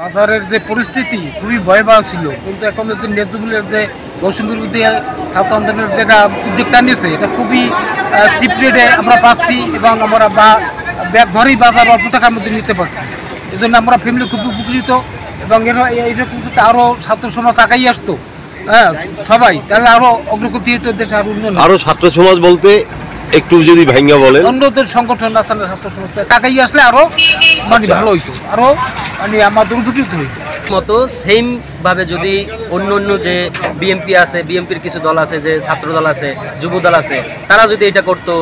বাজারের যে পরিস্থিতি খুবই ভয়াবহ ছিল, কিন্তু এখন যে ন্যায্যমূল্যের যে মৌসুমীর বিরুদ্ধে ছাত্র আন্দোলনের যেটা উদ্যোগটা নিয়েছে এটা খুবই চিপ রেটে আমরা পাচ্ছি এবং আমরা ব্যাগ ভরেই বাজার অল্প টাকার মধ্যে নিতে পারছি। এই জন্য আমরা ফ্যামিলি খুব উপকৃত এবং এইরকম যদি আরও ছাত্র সমাজ আগাই আসতো, হ্যাঁ সবাই, তাহলে আরও অগ্রগতি হতো, দেশে আরও উন্নয়ন। আরও ছাত্র সমাজ বলতে একটু যদি ভাঙ্গা বলেন, অন্যদের সংগঠন আছে না ছাত্র সমাজ, টাকাই আসলে আরও মানে ভালো হইতো, আরও মানে আমাদের উপকৃত হইতো। মতো সেমভাবে যদি অন্য যে বিএনপি আছে, বিএনপির কিছু দল আছে, যে ছাত্র দল আছে, যুব দল আছে, তারা যদি এটা করতো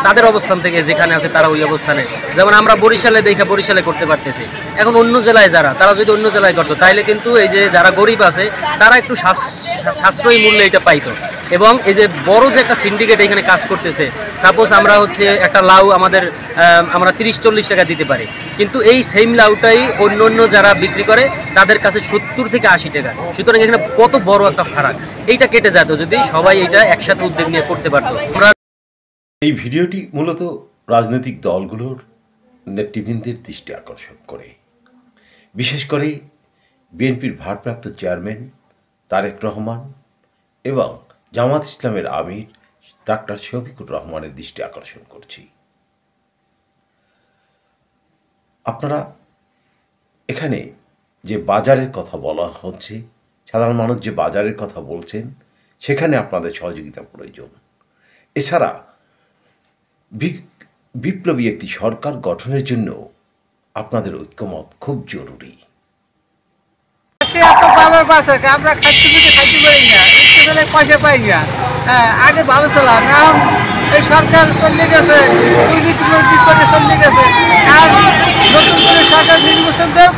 তাদের অবস্থান থেকে যেখানে আছে তারা ওই অবস্থানে, যেমন আমরা বরিশালে করতে পারতেছি, এখন অন্য জেলায় তারা যদি অন্য জেলায় করতো তাহলে কিন্তু এই যে যারা গরিব আছে তারা একটু সাশ্রয়ী মূল্যে এটা পাইতো। এবং এই যে বড় যে একটা সিন্ডিকেট এখানে কাজ করতেছে, সাপোজ আমরা একটা লাউ আমরা 30-40 টাকা দিতে পারি, কিন্তু এই সেম লাউটাই অন্য যারা বিক্রি করে তাদের কাছে 70 থেকে 80 টাকা। সুতরাং এখানে কত বড় একটা ফারাক, এইটা কেটে যেত যদি সবাই এটা একসাথে উদ্যোগ নিয়ে করতে পারতো। এই ভিডিওটি মূলত রাজনৈতিক দলগুলোর নেতৃবৃন্দের দৃষ্টি আকর্ষণ করে, বিশেষ করে বিএনপির ভারপ্রাপ্ত চেয়ারম্যান তারেক রহমান এবং জামাত ইসলামের আমির ডাক্তার শফিকুর রহমানের দৃষ্টি আকর্ষণ করছি। আপনারা এখানে যে বাজারের কথা বলা হচ্ছে, সাধারণ মানুষ যে বাজারের কথা বলছেন, সেখানে আপনাদের সহযোগিতা প্রয়োজন। এছাড়া বিপ্লবী একটি সরকার গঠনের জন্য আপনাদের ঐক্যমত খুব জরুরি। আমরা খাইতে পারি না, পয়সা পাই না, আগে ভালো ছিলাম, এখন এই সরকার চলে গেছে, চলে গেছে, আর নতুন করে সরকার নির্বাচন দেখ,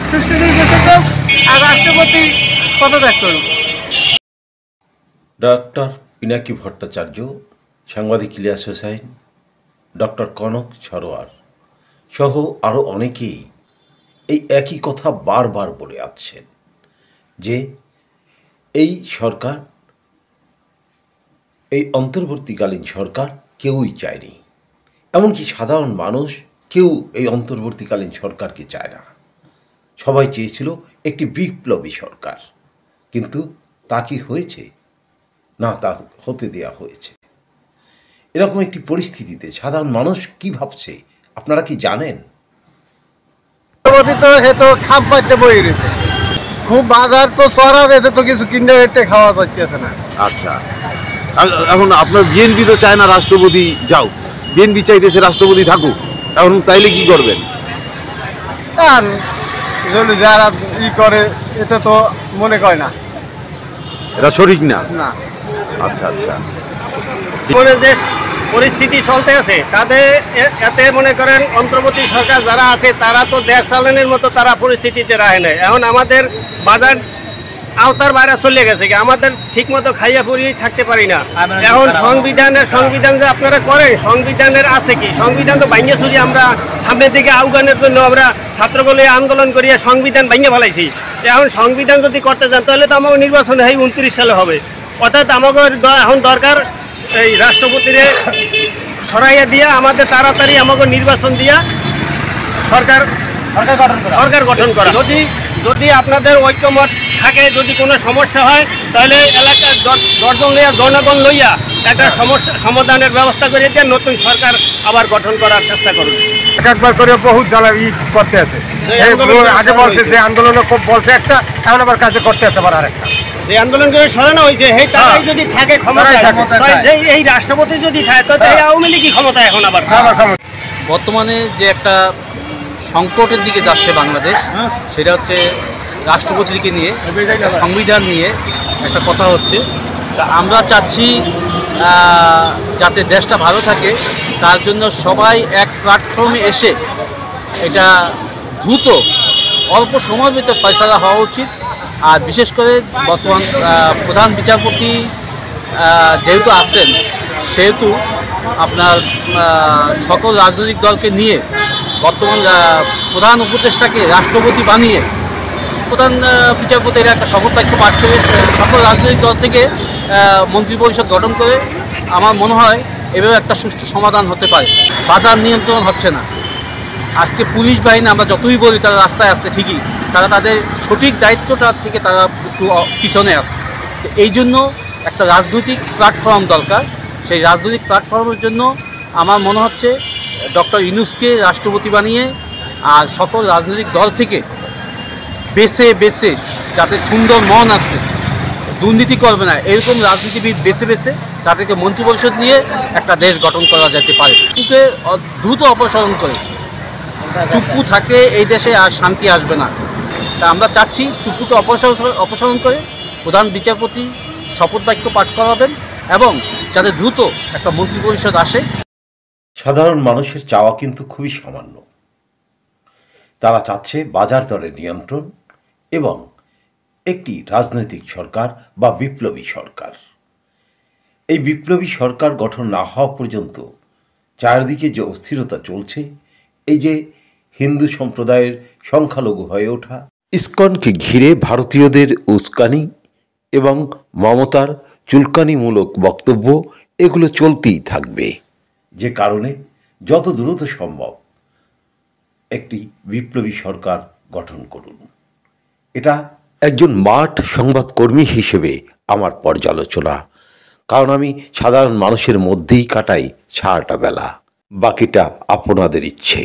সুষ্ঠু নির্বাচন দেখ, আর রাষ্ট্রপতি পদত্যাগ করুন। ডক্টর পিনাকি ভট্টাচার্য, সাংবাদিক ইলিয়াস হোসাইন, ডক্টর কনক সরোয়ার সহ আরও অনেকেই এই একই কথা বারবার বলে আসছেন যে এই সরকার, এই অন্তর্বর্তীকালীন সরকার কেউই চায়নি, এমনকি সাধারণ মানুষ কেউ এই অন্তর্বর্তীকালীন সরকারকে চায় না। সবাই চেয়েছিল একটি বিপ্লবী সরকার, কিন্তু তা কি হয়েছে? না, তা হতে দেয়া হয়েছে। এরকম একটি পরিস্থিতিতে সাধারণ মানুষ কি ভাবছে আপনারা কি জানেন? খাপ পাইতে বই রয়েছে, খুব বাজার তো চড়া রয়েছে, তো কিছু কিনে হেঁটে খাওয়া যাচ্ছে না। আচ্ছা, এখন আপনার বিএনপি তো চায় না রাষ্ট্রপতি যাও, বিএনপি চাইতেছে রাষ্ট্রপতি থাকুক, এখন তাইলে কি করবেন? আর যদি যারা করে এটা তো মনে করে না, এটা সঠিক না। না। আচ্ছা আচ্ছা, দেশ পরিস্থিতি চলতে আছে, তাদের এতে মনে করেন অন্তর্বর্তী সরকার যারা আছে তারা তো দেশ চালানোর মতো তারা পরিস্থিতিতে রাখে নাই। এখন আমাদের বাজার আওতার বাইরে চলে গেছে, আমাদের ঠিক মতো খাইয়া পরিয়ে থাকতে পারি না। এখন সংবিধান যে আপনারা করেন, সংবিধানের আছে কি? সংবিধান তো ভাঙিয়ে চুরি আমরা সামনের দিকে আহ্বানের জন্য আমরা ছাত্রগুলো আন্দোলন করিয়া সংবিধান ভাঙিয়ে ফেলাইছি। এখন সংবিধান যদি করতে যান তাহলে তো আমাকে নির্বাচন 29 সালে হবে, অর্থাৎ আমাকে এখন দরকার এই রাষ্ট্রপতিরে সরাইয়া দিয়া আমাদের তাড়াতাড়ি আমাকে নির্বাচন দিয়া সরকার গঠন করা। যদি আপনাদের ঐক্যমত থাকে, যদি কোনো সমস্যা হয় তাহলে এলাকার দর্জন লইয়া জনগণ লইয়া একটা সমস্যা সমাধানের ব্যবস্থা করে দিয়ে নতুন সরকার আবার গঠন করার চেষ্টা করুন। একবার করে বহুত করতে আছে, আগে বলছে যে আন্দোলন খুব বলছে একটা, এখন আবার কাজে করতে আছে আবার আরেকটা। যে আন্দোলন করে সরানো হয়েছে সেই তারাই যদি থাকে ক্ষমতায়, এই রাষ্ট্রপতি যদি থাকে তো আওয়ামী লীগই ক্ষমতা এখন আবার। বর্তমানে যে একটা সংকটের দিকে যাচ্ছে বাংলাদেশ, সেটা হচ্ছে রাষ্ট্রপতিকে নিয়ে, সংবিধান নিয়ে একটা কথা হচ্ছে। তা আমরা চাচ্ছি যাতে দেশটা ভালো থাকে, তার জন্য সবাই এক প্ল্যাটফর্মে এসে এটা দ্রুত অল্প সময়ের ভিতরে ফয়সালা হওয়া উচিত। আর বিশেষ করে বর্তমান প্রধান বিচারপতি যেহেতু আছেন, সেহেতু আপনার সকল রাজনৈতিক দলকে নিয়ে বর্তমান প্রধান উপদেষ্টাকে রাষ্ট্রপতি বানিয়ে প্রধান বিচারপতির একটা শপথ বাক্য পাঠ করে সকল রাজনৈতিক দল থেকে মন্ত্রিপরিষদ গঠন করে আমার মনে হয় এভাবে একটা সুষ্ঠু সমাধান হতে পারে। বাজার নিয়ন্ত্রণ হচ্ছে না, আজকে পুলিশ বাহিনী আমরা যতই বলি তারা রাস্তায় আসছে ঠিকই, তারা তাদের সঠিক দায়িত্বটা থেকে তারা একটু পিছনে আসছে। তো এই জন্য একটা রাজনৈতিক প্ল্যাটফর্ম দরকার। সেই রাজনৈতিক প্ল্যাটফর্মের জন্য আমার মনে হচ্ছে ডক্টর ইউনূসকে রাষ্ট্রপতি বানিয়ে আর সকল রাজনৈতিক দল থেকে বেছে বেছে, যাতে সুন্দর মন আছে, দুর্নীতি করবে না এরকম রাজনীতিবিদ বেছে বেছে তাদেরকে মন্ত্রিপরিষদ নিয়ে একটা দেশ গঠন করা যেতে পারে। চুপকে দ্রুত অপসারণ করে, চুপ্পু থাকলে এই দেশে আর শান্তি আসবে না। তা আমরা চাচ্ছি চুপ্পুকে অপসারণ করে প্রধান বিচারপতি শপথ বাক্য পাঠ করাবেন এবং যাতে দ্রুত একটা মন্ত্রিপরিষদ আসে। সাধারণ মানুষের চাওয়া কিন্তু খুবই সামান্য। তারা চাচ্ছে বাজার দরের নিয়ন্ত্রণ এবং একটি রাজনৈতিক সরকার বা বিপ্লবী সরকার। এই বিপ্লবী সরকার গঠন না হওয়া পর্যন্ত চারিদিকে যে অস্থিরতা চলছে, এই যে হিন্দু সম্প্রদায়ের সংখ্যালঘু হয়ে ওঠা, ইসকনকে ঘিরে ভারতীয়দের উস্কানি এবং মমতার চুলকানিমূলক বক্তব্য, এগুলো চলতেই থাকবে। যে কারণে যত দ্রুত সম্ভব একটি বিপ্লবী সরকার গঠন করুন। এটা একজন মাঠ সংবাদকর্মী হিসেবে আমার পর্যালোচনা, কারণ আমি সাধারণ মানুষের মধ্যেই কাটাই সারাটা বেলা, বাকিটা আপনাদের ইচ্ছে।